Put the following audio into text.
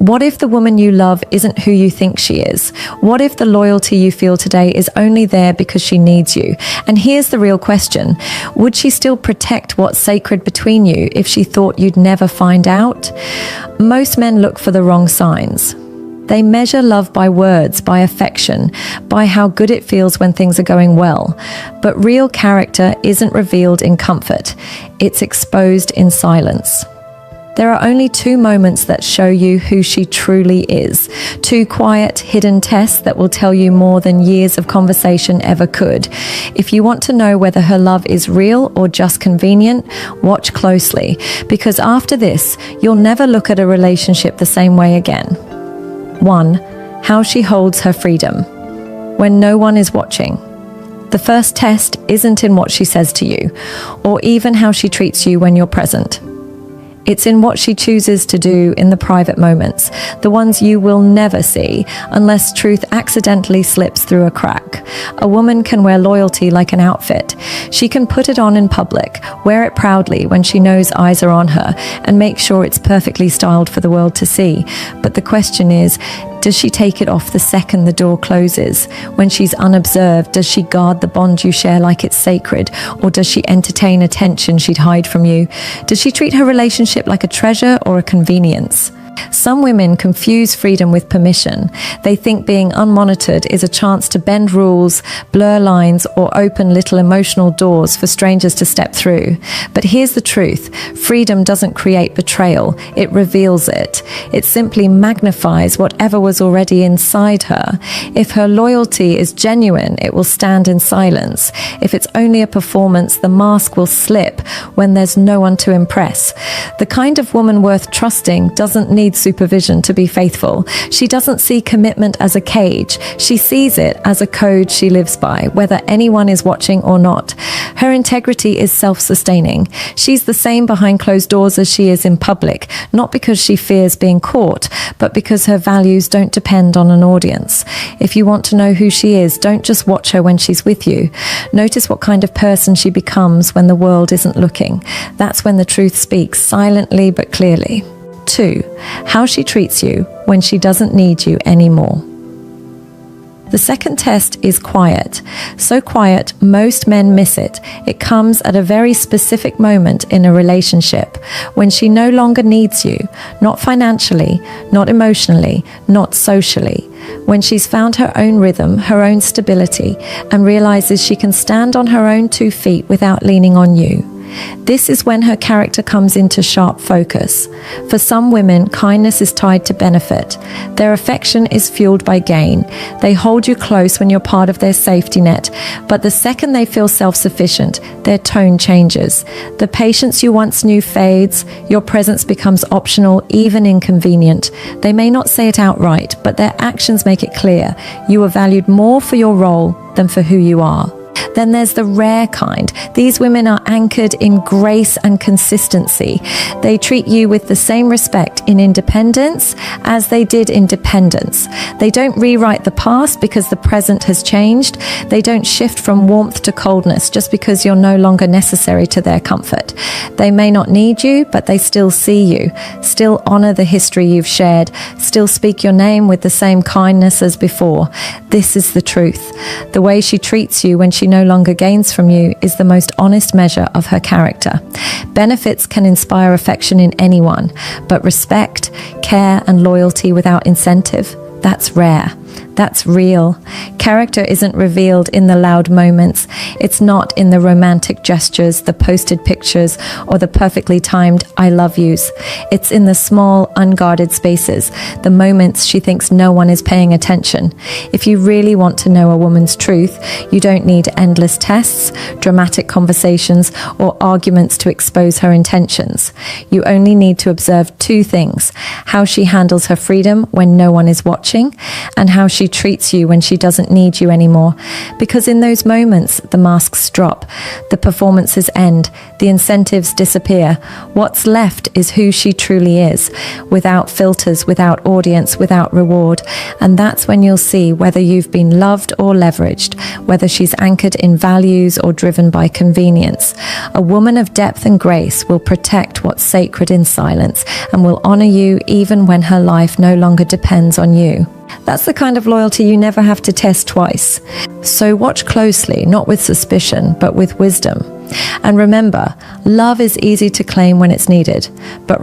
What if the woman you love isn't who you think she is? What if the loyalty you feel today is only there because she needs you? And here's the real question. Would she still protect what's sacred between you if she thought you'd never find out? Most men look for the wrong signs. They measure love by words, by affection, by how good it feels when things are going well. But real character isn't revealed in comfort. It's exposed in silence. There are only 2 moments that show you who she truly is. 2 quiet, hidden tests that will tell you more than years of conversation ever could. If you want to know whether her love is real or just convenient, watch closely. Because after this, you'll never look at a relationship the same way again. 1. How she holds her freedom when no one is watching. The first test isn't in what she says to you, or even how she treats you when you're present. It's in what she chooses to do in the private moments, the ones you will never see unless truth accidentally slips through a crack. A woman can wear loyalty like an outfit. She can put it on in public, wear it proudly when she knows eyes are on her, and make sure it's perfectly styled for the world to see. But the question is, does she take it off the second the door closes? When she's unobserved, does she guard the bond you share like it's sacred? Or does she entertain attention she'd hide from you? Does she treat her relationship like a treasure or a convenience? Some women confuse freedom with permission. They think being unmonitored is a chance to bend rules, blur lines, or open little emotional doors for strangers to step through. But here's the truth. Freedom doesn't create betrayal. It reveals it. It simply magnifies whatever was already inside her. If her loyalty is genuine, it will stand in silence. If it's only a performance, the mask will slip when there's no one to impress. The kind of woman worth trusting doesn't need supervision to be faithful. She doesn't see commitment as a cage. She sees it as a code she lives by, whether anyone is watching or not. Her integrity is self-sustaining. She's the same behind closed doors as she is in public, not because she fears being caught, but because her values don't depend on an audience. If you want to know who she is, don't just watch her when she's with you. Notice what kind of person she becomes when the world isn't looking. That's when the truth speaks, silently but clearly. 2. How she treats you when she doesn't need you anymore. The second test is quiet. So quiet, most men miss it. It comes at a very specific moment in a relationship, when she no longer needs you, not financially, not emotionally, not socially. When she's found her own rhythm, her own stability, and realizes she can stand on her own 2 feet without leaning on you. This is when her character comes into sharp focus. For some women, kindness is tied to benefit. Their affection is fueled by gain. They hold you close when you're part of their safety net, but the second they feel self-sufficient, their tone changes. The patience you once knew fades. Your presence becomes optional, even inconvenient. They may not say it outright, but their actions make it clear. You are valued more for your role than for who you are. Then there's the rare kind. These women are anchored in grace and consistency. They treat you with the same respect in independence as they did in dependence. They don't rewrite the past because the present has changed. They don't shift from warmth to coldness just because you're no longer necessary to their comfort. They may not need you, but they still see you, still honor the history you've shared, still speak your name with the same kindness as before. This is the truth. The way she treats you when she no longer gains from you is the most honest measure of her character. Benefits can inspire affection in anyone, but respect, care, and loyalty without incentive, that's rare. That's real. Character isn't revealed in the loud moments. It's not in the romantic gestures, the posted pictures, or the perfectly timed I love yous. It's in the small, unguarded spaces, the moments she thinks no one is paying attention. If you really want to know a woman's truth, you don't need endless tests, dramatic conversations, or arguments to expose her intentions. You only need to observe 2 things: how she handles her freedom when no one is watching, and how she she treats you when she doesn't need you anymore. Because in those moments, the masks drop, the performances end, the incentives disappear. What's left is who she truly is, without filters, without audience, without reward. And that's when you'll see whether you've been loved or leveraged, whether she's anchored in values or driven by convenience. A woman of depth and grace will protect what's sacred in silence and will honor you even when her life no longer depends on you. That's the kind of loyalty you never have to test twice. So watch closely, not with suspicion, but with wisdom. And remember, love is easy to claim when it's needed, but